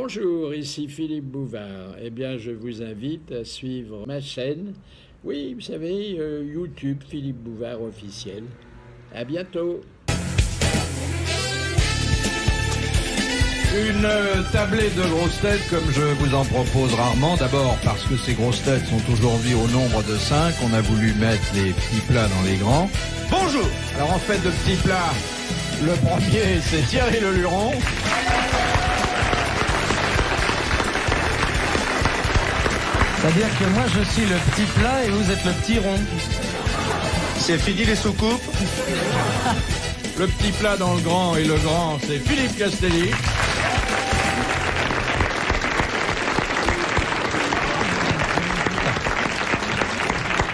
Bonjour, ici Philippe Bouvard. Eh bien, je vous invite à suivre ma chaîne. Oui, vous savez, YouTube Philippe Bouvard officiel. À bientôt. Une tablée de grosses têtes comme je vous en propose rarement. D'abord parce que ces grosses têtes sont aujourd'hui au nombre de 5. On a voulu mettre les petits plats dans les grands. Bonjour. Alors en fait de petits plats, le premier c'est Thierry Leluron. C'est-à-dire que moi je suis le petit plat et vous êtes le petit rond. C'est fini les soucoupes. Le petit plat dans le grand et le grand c'est Philippe Castelli.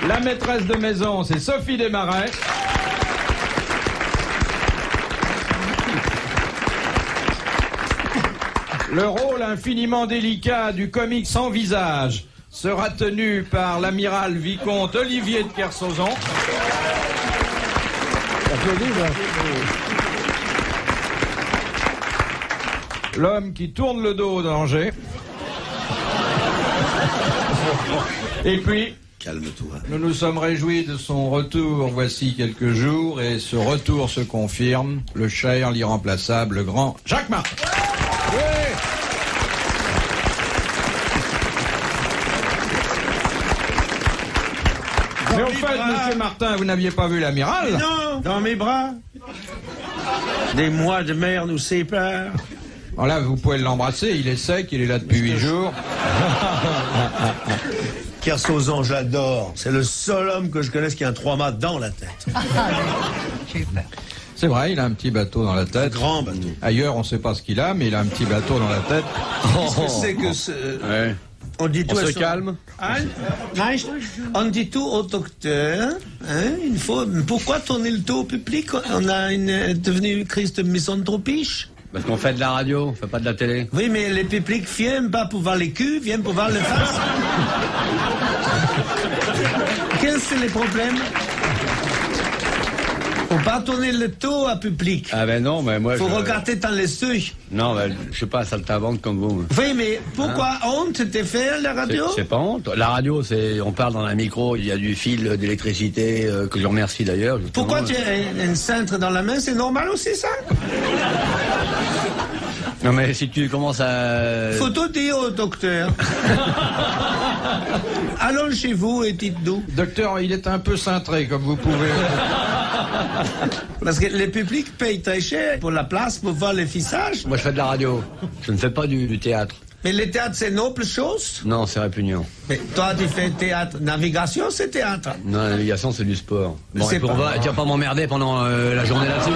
La maîtresse de maison, c'est Sophie Desmarais. Le rôle infiniment délicat du comique sans visage sera tenu par l'amiral vicomte Olivier de Kersauzon. L'homme qui tourne le dos au danger. Et puis... Calme-toi. Nous nous sommes réjouis de son retour voici quelques jours et ce retour se confirme. Le cher, l'irremplaçable, le grand Jacques Martin. Oui. Mais au fait, monsieur Martin, vous n'aviez pas vu l'amiral? Non, dans mes bras. Des mois de mer nous séparent. Alors là, vous pouvez l'embrasser, il est sec, il est là depuis 8 jours. Kersauzon, j'adore. C'est le seul homme que je connaisse qui a un 3 mâts dans la tête. C'est vrai, il a un petit bateau dans la tête. Un grand bateau. Ailleurs, on ne sait pas ce qu'il a, mais il a un petit bateau dans la tête. Qu'est-ce que c'est que ce... Ouais. On dit tout On à se son- calme. Hein? On dit tout au docteur. Hein? Il faut... Pourquoi tourner le dos au public? On a devenu une crise de misanthropie. Parce qu'on fait de la radio, on fait pas de la télé. Oui, mais les publics viennent pas pour voir les culs, viennent pour voir les faces. Quels sont les problèmes? Faut pas tourner le dos à public. Ah ben non, mais moi Faut regarder dans les yeux. Non, ben, je suis pas saltimbanque comme vous. Oui, mais pourquoi honte de faire la radio? C'est pas honte. La radio, c'est, on parle dans un micro, il y a du fil d'électricité, que je remercie d'ailleurs. justement. Pourquoi tu as un cintre dans la main? C'est normal aussi, ça? Non mais si tu commences à... Faut tout dire au docteur. Allons chez vous et dites-nous. Docteur, il est un peu cintré, comme vous pouvez. Parce que le public paye très cher pour la place, pour voir les visages. Moi je fais de la radio, je ne fais pas du théâtre. Mais le théâtre, c'est noble chose. Non, c'est répugnant. Mais toi, tu fais théâtre. Navigation, c'est théâtre. Non, la navigation, c'est du sport. Bon, C'est et puis pas- tu vas pas m'emmerder pendant la journée là-dessus.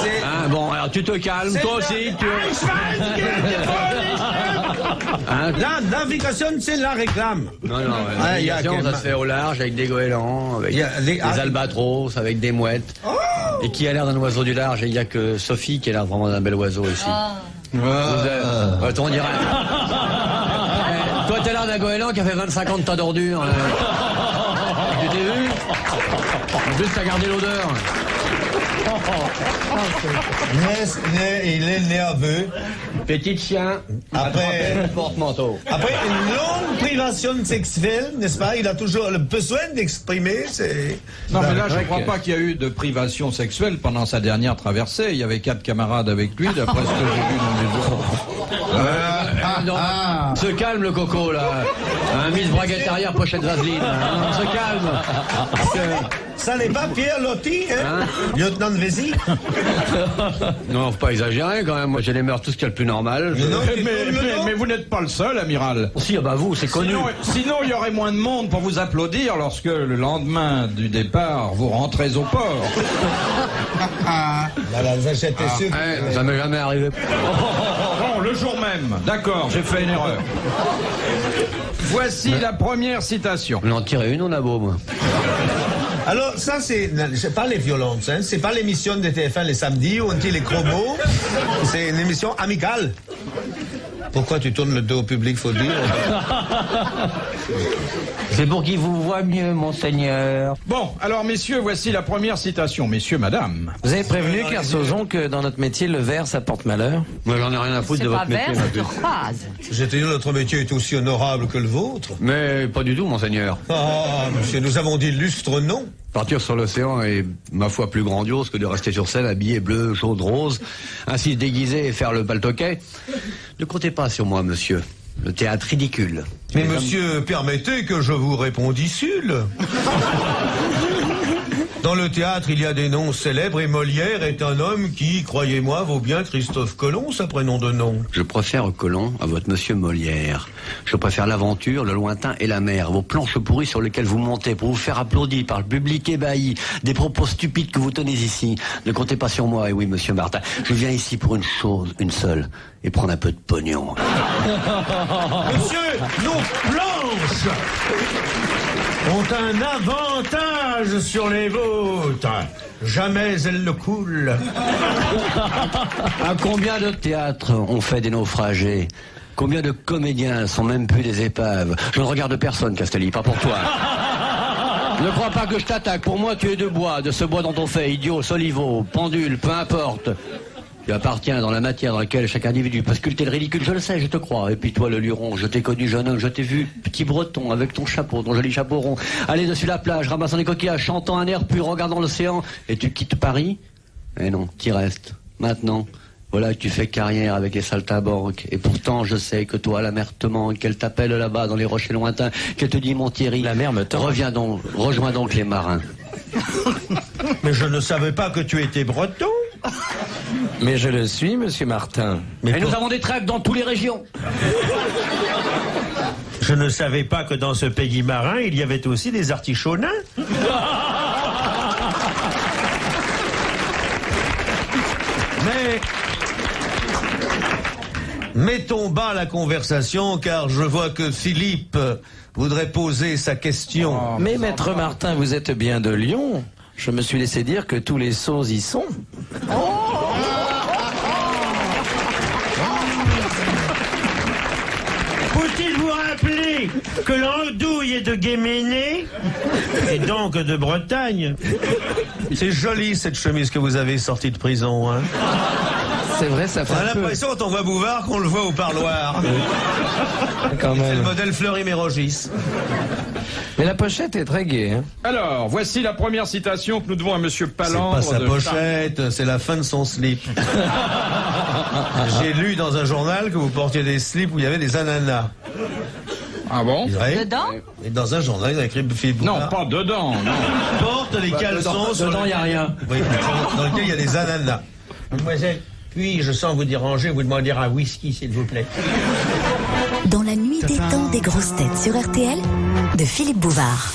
C'est- Hein, bon, alors tu te calmes, toi aussi. Hein, La navigation, c'est la réclame. Non, non, Ah, il y a navigation, quel- ça se fait au large avec des goélands, avec Il y a des les- albatros, avec des mouettes. Oh! Et qui a l'air d'un oiseau du large, et il n'y a que Sophie qui a l'air vraiment d'un bel oiseau ici. On dirait. Toi, t'as l'air d'un goéland qui a fait 25 ans de tas d'ordures. Tu t'es vu? En plus, t'as gardé l'odeur. Il est nerveux. Petit chien, Après- le porte-manteau. Après une longue privation sexuelle, n'est-ce pas? Il a toujours le besoin d'exprimer. C'est... Non, mais là, je ne crois pas qu'il y a eu de privation sexuelle pendant sa dernière traversée. Il y avait 4 camarades avec lui, d'après ce que j'ai vu dans les journaux. Se calme, le coco, là. Un Miss Braguette arrière, pochette vaseline. Hein, se calme. Parce que- Ça n'est pas Pierre Lotti, hein? Lieutenant de Vézy. Non, faut pas exagérer quand même. Moi, j'ai les mœurs, tout ce qu'il y a de plus normal. Mais non, Mais vous n'êtes pas le seul, amiral. Si, ah bah vous, c'est connu. Sinon, il y aurait moins de monde pour vous applaudir lorsque, le lendemain du départ, vous rentrez au port. Voilà, j'étais sûr. Ouais, ça m'est jamais arrivé. Non, le jour même. D'accord, j'ai fait une erreur. Voici la première citation. On en tirait une, on a beau, moi. Alors, ça, c'est pas les violences, hein? C'est pas l'émission de TF1 les samedis où on dit les gros mots. C'est une émission amicale. Pourquoi tu tournes le dos au public, faut le dire? C'est pour qu'il vous voie mieux, monseigneur. Bon, alors messieurs, voici la première citation. Messieurs, madame. Vous avez prévenu, Kersozon, que dans notre métier, le verre, ça porte malheur? Moi, j'en ai rien à foutre de votre métier, ma puce. J'ai tenu notre métier est aussi honorable que le vôtre. Mais pas du tout, monseigneur. Ah, monsieur, nous avons dit lustre non. Partir sur l'océan est, ma foi, plus grandiose que de rester sur scène habillé bleu, jaune, rose, ainsi déguisé et faire le paltoquet. Ne comptez pas sur moi, monsieur. Le théâtre ridicule. Mais monsieur, permettez que je vous répondissule. Dans le théâtre, il y a des noms célèbres et Molière est un homme qui, croyez-moi, vaut bien Christophe Colomb, sa prénom de nom. Je préfère Colomb à votre monsieur Molière. Je préfère l'aventure, le lointain et la mer. Vos planches pourries sur lesquelles vous montez pour vous faire applaudir par le public ébahi. Des propos stupides que vous tenez ici. Ne comptez pas sur moi, et oui, monsieur Martin. Je viens ici pour une chose, une seule. Et prendre un peu de pognon. Monsieur, nos planches ont un avantage sur les vôtres. Jamais elles ne coulent. À combien de théâtres on fait des naufragés? Combien de comédiens sont même plus des épaves? Je ne regarde personne, Castelli, pas pour toi. Ne crois pas que je t'attaque. Pour moi, tu es de bois, de ce bois dont on fait idiot, soliveau, pendule, peu importe. Tu appartiens dans la matière dans laquelle chaque individu peut sculpter le ridicule, je le sais, je te crois. Et puis toi, le luron, je t'ai connu jeune homme, je t'ai vu petit breton avec ton chapeau, ton joli chapeau rond, aller dessus la plage, ramassant des coquillages, chantant un air pur, regardant l'océan, et tu quittes Paris? Eh non, t'y restes. Maintenant, voilà que tu fais carrière avec les saltimbanques. Et pourtant, je sais que toi, la mer te manque, qu'elle t'appelle là-bas dans les rochers lointains, qu'elle te dit, mon Thierry, la mer me tend. Reviens donc, rejoins donc les marins. Mais je ne savais pas que tu étais breton. Mais je le suis, monsieur Martin. Et nous avons des tracts dans toutes les régions. Je ne savais pas que dans ce pays marin, il y avait aussi des artichauts nains. Mais mettons bas la conversation, car je vois que Philippe voudrait poser sa question. Mais maître Martin, vous êtes bien de Lyon. Je me suis laissé dire que tous les sots y sont. Faut-il vous rappeler que l'andouille est de Guéméné et donc de Bretagne? C'est joli cette chemise que vous avez sortie de prison, hein? C'est vrai, ça fait On a un peu... l'impression quand on voit Bouvard qu'on le voit au parloir. Quand C'est le même. modèle Fleury-Mérogis. Mais la pochette est très gaie, hein. Alors, voici la première citation que nous devons à monsieur C'est Palandre. pas sa de pochette, c'est la fin de son slip. J'ai lu dans un journal que vous portiez des slips où il y avait des ananas. Ah bon? Dedans? Et dans un journal, il a écrit Philippe Non, Bouvard. pas dedans, non. Porte les caleçons sur Dedans, il n'y a rien. Oui, dans lequel il y a des ananas. Mademoiselle, puis-je, sans vous déranger, vous demander un whisky, s'il vous plaît? Dans la nuit des temps des grosses têtes sur RTL, de Philippe Bouvard.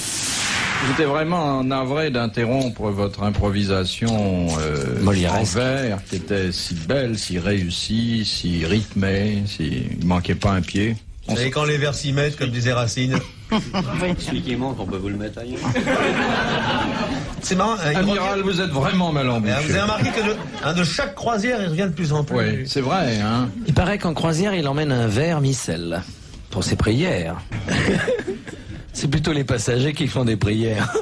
J'étais vraiment navré d'interrompre votre improvisation en Molièresque. vers, qui était si belle, si réussie, si rythmée, il manquait pas un pied. Vous savez quand les vers s'y mettent, comme disait Racine? Celui qui manque, on peut vous le mettre ailleurs. C'est marrant. Il Amiral, revient- vous êtes vraiment mal Vous embouché. avez remarqué que de chaque croisière, il revient de plus en plus. Oui, c'est vrai, hein. Il paraît qu'en croisière, il emmène un verre micelle pour ses prières. C'est plutôt les passagers qui font des prières.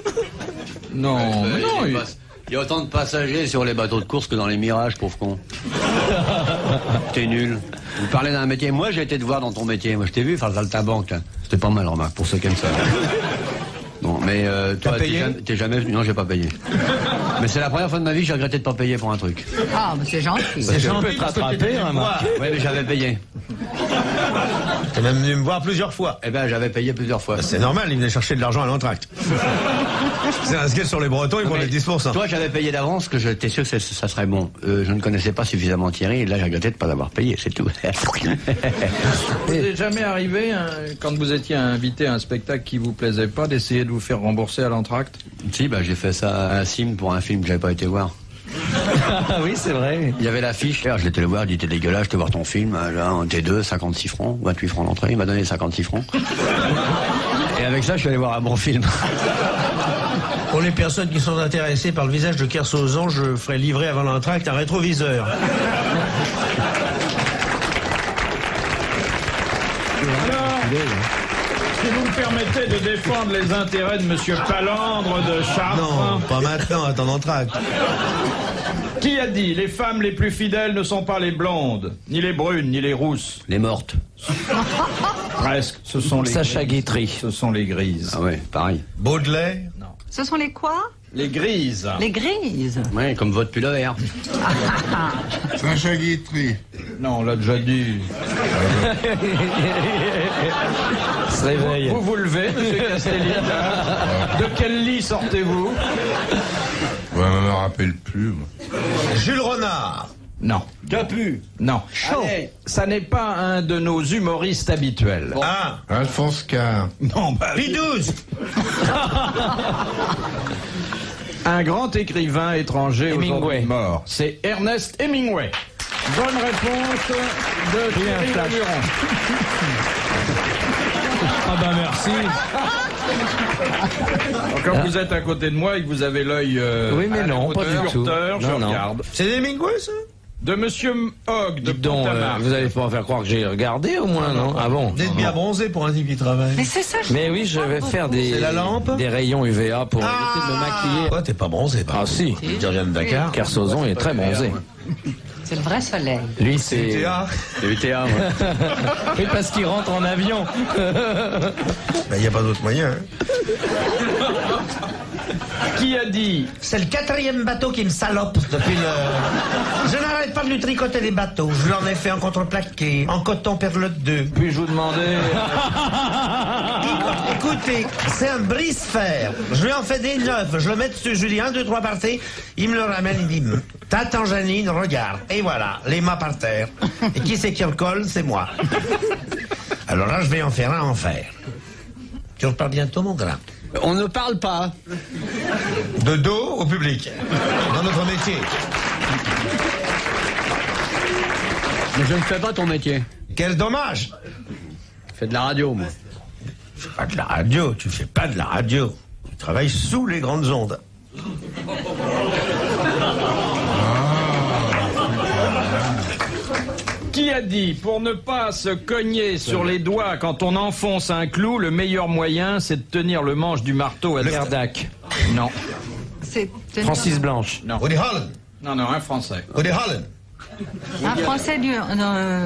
Non, mais non, Il y a autant de passagers sur les bateaux de course que dans les mirages, pauvre con. T'es nul. Vous parlez d'un métier. Moi, j'ai été te voir dans ton métier. Moi, je t'ai vu faire le saltimbanque, là. C'était pas mal, remarque, pour ceux qui aiment ça. Bon, mais toi, T'as payé t'es jamais venu. Non, j'ai pas payé. Mais c'est la première fois de ma vie que j'ai regretté de pas payer pour un truc. Ah, mais c'est gentil. C'est gentil, peut te parce que rattraper, t'es venu me hein, voir. Oui, mais j'avais payé. T'es même venu me voir plusieurs fois. Eh ben, j'avais payé plusieurs fois. C'est normal, il venait chercher de l'argent à l'entracte. C'est un sketch sur les Bretons, ils prenaient 10%. Toi, j'avais payé d'avance, que j'étais sûr que ça serait bon. Je ne connaissais pas suffisamment Thierry, et là, j'ai regretté de ne pas l'avoir payé, c'est tout. vous n'est jamais arrivé, hein, quand vous étiez invité à un spectacle qui vous plaisait pas, d'essayer de vous faire rembourser à l'entracte? Si, bah, j'ai fait ça à Sim pour un film que j'avais pas été voir. Ah oui, c'est vrai. Il y avait l'affiche, je l'étais le voir, il dit t'es dégueulasse, je te voir ton film, là, on était 2, 56 francs, 28 francs l'entrée, il m'a donné 56 francs. Et avec ça, je suis allé voir un bon film. Pour les personnes qui sont intéressées par le visage de Kersozon, je ferai livrer avant l'entracte un rétroviseur. Alors, si vous me permettez de défendre les intérêts de Monsieur Palandre de Chartres. Non, pas maintenant, attends l'entracte. Qui a dit les femmes les plus fidèles ne sont pas les blondes, ni les brunes, ni les rousses? Les mortes. Presque, ce sont les Sacha grises. Guitry. Ce sont les grises. Ah ouais, pareil. Baudelaire. Ce sont les quoi? Les grises. Les grises. Ouais, comme votre pull à air. Sacha Guitry. Non, on l'a déjà dit. Se réveille. Vous levez, Monsieur Castelli. De quel lit sortez-vous? Ouais, je me rappelle plus. Moi. Jules Renard. Non. Capu. Non. Allez. Ça n'est pas un de nos humoristes habituels. Ah, Alphonse Carr. Non, bah, Pidouze. un grand écrivain étranger Hemingway. aujourd'hui mort. C'est Ernest Hemingway. Bonne réponse de Thierry Leluron. Ah bah merci. Quand vous êtes à côté de moi et que vous avez l'œil Oui, mais à la non, pas hauteur, du tout. je Non, non. regarde. C'est Hemingway, ça? De Monsieur Hogg de Dites donc, Pont-à-Marc. vous allez pas faire croire que j'ai regardé au moins, non? Ah bon? Vous êtes bien bronzé pour un type qui travaille. Mais c'est ça. Mais oui, je vais faire C'est la lampe des rayons UVA pour éviter de me maquiller. Quoi, t'es pas bronzé, par Ah si, Je reviens de Dakar. Kersozon est très bronzé. C'est le vrai soleil. Lui, c'est... UTA. Le UTA, ouais. Oui, parce qu'il rentre en avion. Ben, y a pas d'autre moyen. Hein. Qui a dit C'est le 4e bateau qui me salope depuis le... Je n'arrête pas de lui tricoter des bateaux. Je lui en ai fait en contreplaqué, en coton perlotte 2. puis-je vous demander Écoutez, c'est un brise-fer. Je lui en fais des neufs. Je le mets dessus. Je lui dis 1, 2, 3 parties. Il me le ramène. Il dit t'attends, Janine, regarde. Et voilà, les mains par terre. Et qui c'est qui en colle? C'est moi. Alors là, je vais en faire un en fer. Tu repars bientôt, mon grand? On ne parle pas. De dos au public. Dans notre métier. Mais je ne fais pas ton métier. Quel dommage! Je fais de la radio, moi. Tu fais pas de la radio, tu fais pas de la radio. Tu travailles sous les grandes ondes. Qui a dit pour ne pas se cogner sur les doigts quand on enfonce un clou, le meilleur moyen c'est de tenir le manche du marteau à Verdac? Non. C'est Francis Blanche. Non. Woody Allen. Non, un Français. Woody Allen. un Français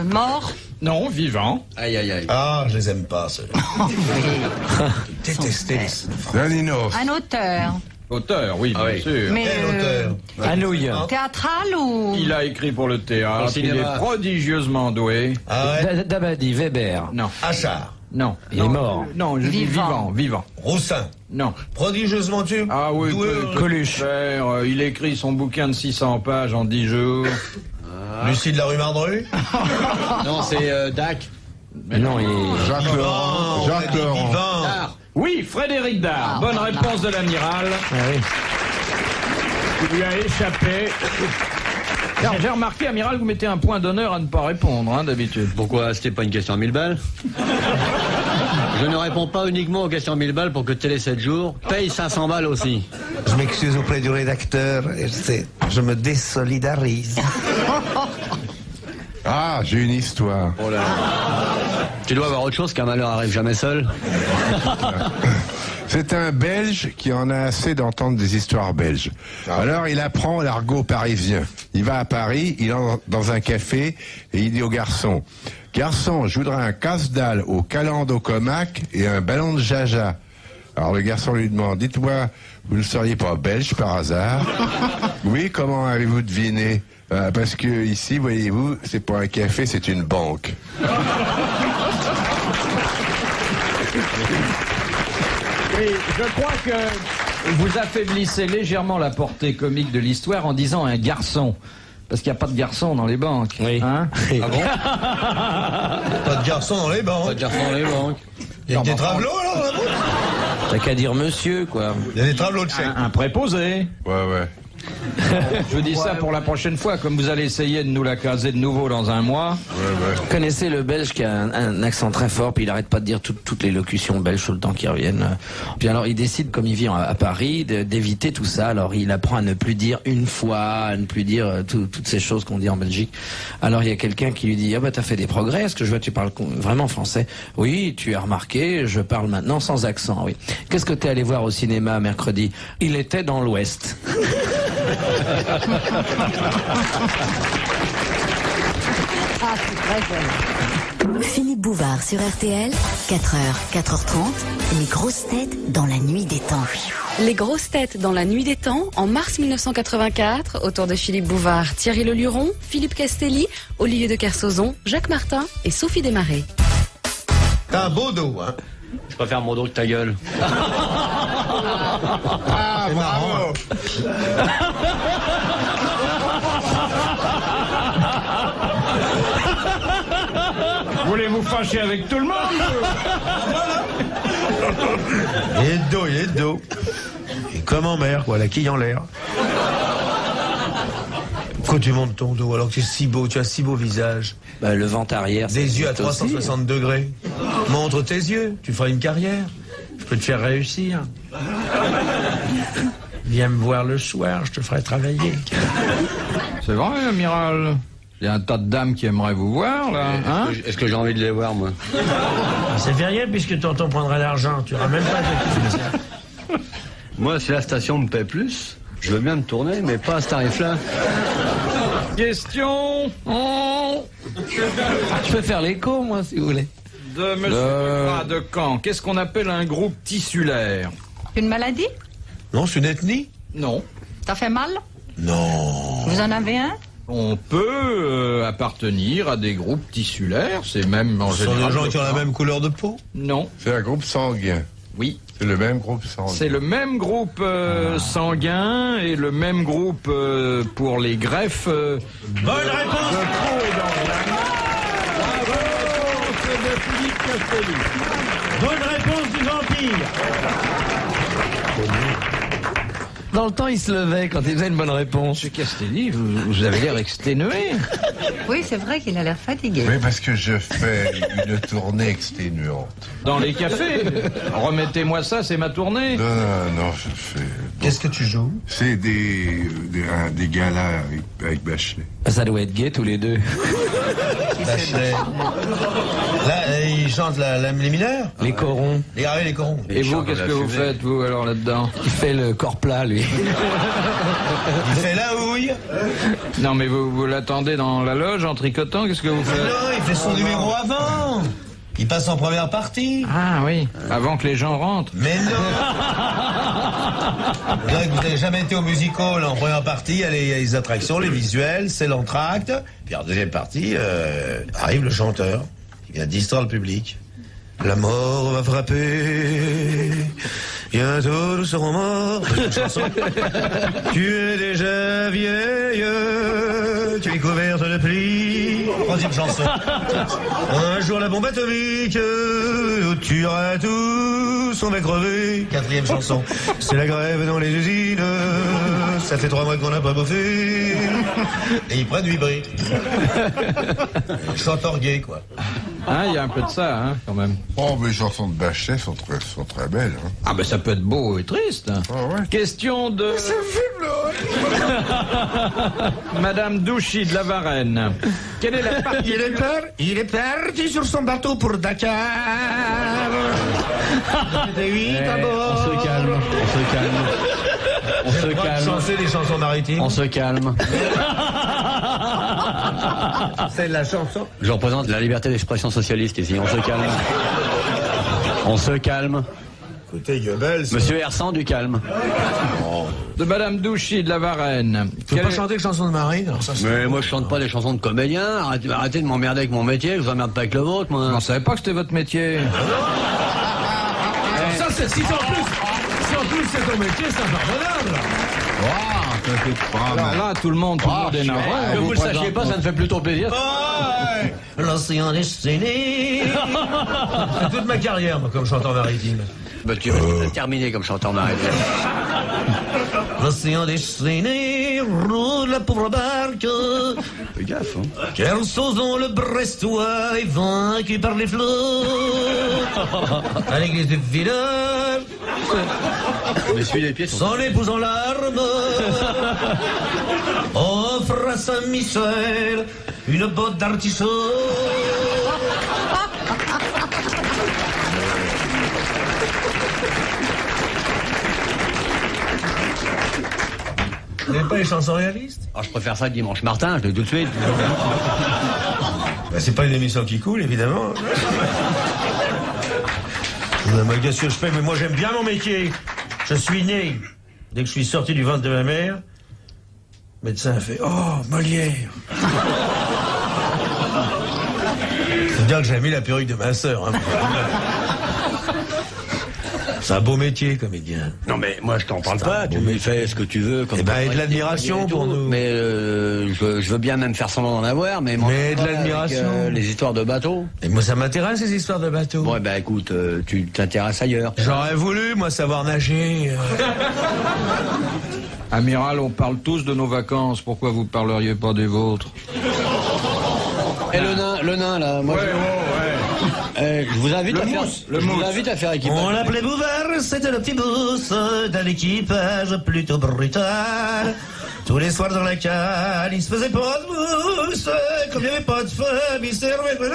mort. Non, vivant. Aïe, aïe, aïe. Ah, je les aime pas, ceux-là. Détesté. Daninos. Un auteur. Auteur, oui, bien oui. sûr. Mais Quel auteur? Anouilh. théâtral ou... Il a écrit pour le théâtre, Pour le il est cinéma. prodigieusement doué. Ah ouais? Dabadi, Weber. Non, Achard. non. Il est mort. Non, je dis vivant. Roussin. Non. Prodigieusement tu. Ah oui, Doué. Coluche. Il écrit son bouquin de 600 pages en 10 jours. Lucie de la rue Mardru. Non, c'est Dac. Mais non, il est... Jacques Laurent. Jacques Laurent. Dard. Oui, Frédéric Dard. Bonne réponse de l'amiral. Ah oui. Il lui a échappé. Alors, j'ai remarqué, amiral, vous mettez un point d'honneur à ne pas répondre, hein, d'habitude. Pourquoi c'était pas une question à 1000 balles? Je ne réponds pas uniquement aux questions à 1000 balles pour que Télé 7 jours paye 500 balles aussi. Je m'excuse auprès du rédacteur. Je me désolidarise. Ah, j'ai une histoire. Oh là. Tu dois avoir autre chose qu'un malheur arrive jamais seul. C'est un Belge qui en a assez d'entendre des histoires belges. Alors il apprend l'argot parisien. Il va à Paris, il entre dans un café et il dit au garçon: Garçon, je voudrais un casse-dalle au calandre au comac et un ballon de jaja. Alors le garçon lui demande: dites-moi, vous ne seriez pas belge par hasard? Oui, comment avez-vous deviné? Parce que ici, voyez-vous, c'est pas un café, c'est une banque. Oui, je crois que vous affaiblissez légèrement la portée comique de l'histoire en disant un garçon. Parce qu'il n'y a pas de garçon dans les banques. Oui. Hein? Ah bon? Pas de garçon dans les banques. Pas de garçon dans les banques. Il y a des travelots alors là-bas? T'as qu'à dire monsieur, quoi. Il y a des travelots de chèques. Un préposé. Ouais. Je vous dis ça pour la prochaine fois, comme vous allez essayer de nous la caser de nouveau dans un mois. Vous connaissez le Belge qui a un accent très fort, puis il arrête pas de dire toutes les locutions belges tout le temps qui reviennent. Puis alors il décide, comme il vit à Paris, d'éviter tout ça. Alors il apprend à ne plus dire une fois, à ne plus dire toutes ces choses qu'on dit en Belgique. Alors il y a quelqu'un qui lui dit: ah bah t'as fait des progrès, est-ce que je vois tu parles vraiment français? Oui, tu as remarqué, je parle maintenant sans accent, oui. Qu'est-ce que t'es allé voir au cinéma mercredi? Il était dans l'Ouest. Ah, c'est très joli. Philippe Bouvard sur RTL, 4h, 4h30, les grosses têtes dans la nuit des temps. Les grosses têtes dans la nuit des temps, en mars 1984, autour de Philippe Bouvard, Thierry Leluron, Philippe Castelli, Olivier de Kersauzon, Jacques Martin et Sophie Desmarais. T'as un beau dos, hein. Je préfère mon dos que ta gueule. Ah, bravo. Voulez-vous fâcher avec tout le monde? Il est de dos, il est de dos. Et comme en mer, quoi, la quille en l'air. Pourquoi tu montes ton dos alors que tu es si beau, tu as si beau visage? Bah, le ventre arrière. Des yeux à 360 degrés. Montre tes yeux, tu feras une carrière. Je peux te faire réussir. Viens me voir le soir, je te ferai travailler. C'est vrai, amiral. Il y a un tas de dames qui aimeraient vous voir, là. Hein? Est-ce que j'ai envie de les voir, moi? Ça fait rien puisque tonton prendra l'argent. Tu n'auras même pas de ça. Moi, si la station me paie plus, je veux bien me tourner, mais pas à ce tarif-là. Question Je peux faire l'écho, moi, si vous voulez. de monsieur de Caen. Qu'est-ce qu'on appelle un groupe tissulaire? Une maladie? Non, c'est une ethnie? Non. Ça fait mal? Non. Vous en avez un? On peut appartenir à des groupes tissulaires, c'est même en Ce sont général... des gens qui ont la même couleur de peau? Non. C'est un groupe sanguin. Oui. C'est le même groupe sanguin. C'est le même groupe sanguin et le même groupe pour les greffes. Bonne réponse! De Philippe Castelli. Bonne réponse du vampire! Dans le temps, il se levait quand il faisait une bonne réponse. Monsieur Castelli, vous avez l'air exténué. Oui, c'est vrai qu'il a l'air fatigué. Oui, parce que je fais une tournée exténuante. Dans les cafés. Remettez-moi ça, c'est ma tournée. Non, je fais... Qu'est-ce que tu joues? C'est des galas avec Bachelet. Ça doit être gay tous les deux. Bachelet. Là, ils chantent les mineurs? Les corons. Les corons. Et vous, qu'est-ce que vous faites, vous, alors, là-dedans? Il fait le corps plat, lui. Il fait la houille? Non, mais vous l'attendez dans la loge, en tricotant, qu'est-ce que vous faites? Non, il fait son numéro avant. Il passe en première partie. Ah oui, avant que les gens rentrent. Mais non. Là, vous n'avez jamais été au musical. En première partie, il y a les attractions, les visuels, c'est l'entracte. Puis en deuxième partie, arrive le chanteur. Il vient distraire le public. La mort va frapper. Bientôt nous serons morts. Tu es déjà vieille. Tu es couverte de plis. Troisième chanson. Un jour la bombe atomique. Tu auras tous, on va crever. Quatrième chanson. C'est la grève dans les usines. Ça fait 3 mois qu'on n'a pas bouffé. Et ils prennent 8 briques. Chanteur gay, quoi. Ah, il y a un peu de ça, hein, quand même. Oh, mais les chansons de Bachelet sont très belles. Hein. Ah, ben ça peut être beau et triste. Ah ouais. Question de... Madame Douchy de la Varenne. Quelle est la partie... Il est parti sur son bateau pour Dakar. On se calme. On se calme. Chanter des chansons maritimes. On se calme. C'est la chanson. Je représente la liberté d'expression socialiste ici. On se calme. On se calme. Écoutez, Goebbels. Monsieur Hersan, du calme. De Madame Douchy de la Varenne. Tu peux pas chanter des chansons de marine? Alors ça, Mais moi, je chante pas des chansons de comédiens. Arrêtez de m'emmerder avec mon métier. Je vous emmerde pas avec le vôtre, moi. On savait pas que c'était votre métier. ça, c'est si en plus c'est ton métier, c'est impardonnable. Alors là, tout le monde est navré. Que vous le sachiez pas, ça me fait plutôt plaisir. L'océan destiné. C'est toute ma carrière, moi, comme chanteur maritime. Bah, tu vas terminer comme chanteur maritime. L'océan déchaîné roule la pauvre barque. Fais gaffe, hein. Kersozon le Brestois est vaincu par les flots. À l'église du village, Mais suis les pieds. son épouse en larmes offre à Saint-Michel une botte d'artichaut. Vous n'avez pas les chansons réalistes? Alors, je préfère ça Dimanche Martin, je le dis tout de suite. C'est pas une émission qui coule, évidemment. Qu'est-ce que je fais? Mais moi, j'aime bien mon métier. Je suis né. Dès que je suis sorti du ventre de ma mère, le médecin a fait « Oh, Molière !» Faut dire que j'ai mis la perruque de ma sœur. Hein. C'est un beau métier, comédien. Non mais moi je t'en parle pas, tu me fais ce que tu veux. Eh ben, et de l'admiration pour nous. Mais je veux bien même faire semblant d'en avoir, mais de l'admiration. Les histoires de bateaux. Et moi ça m'intéresse ces histoires de bateaux. Bon, ben écoute, tu t'intéresses ailleurs. J'aurais voulu, moi, savoir nager. Amiral, on parle tous de nos vacances. Pourquoi vous parleriez pas des vôtres? Et le nain là, moi. Je vous invite à faire équipage. On l'appelait Bouvard, c'était le petit boss d'un équipage plutôt brutal. Tous les soirs dans la cale, il se faisait pas de mousse. Comme il n'y avait pas de femme, il servait de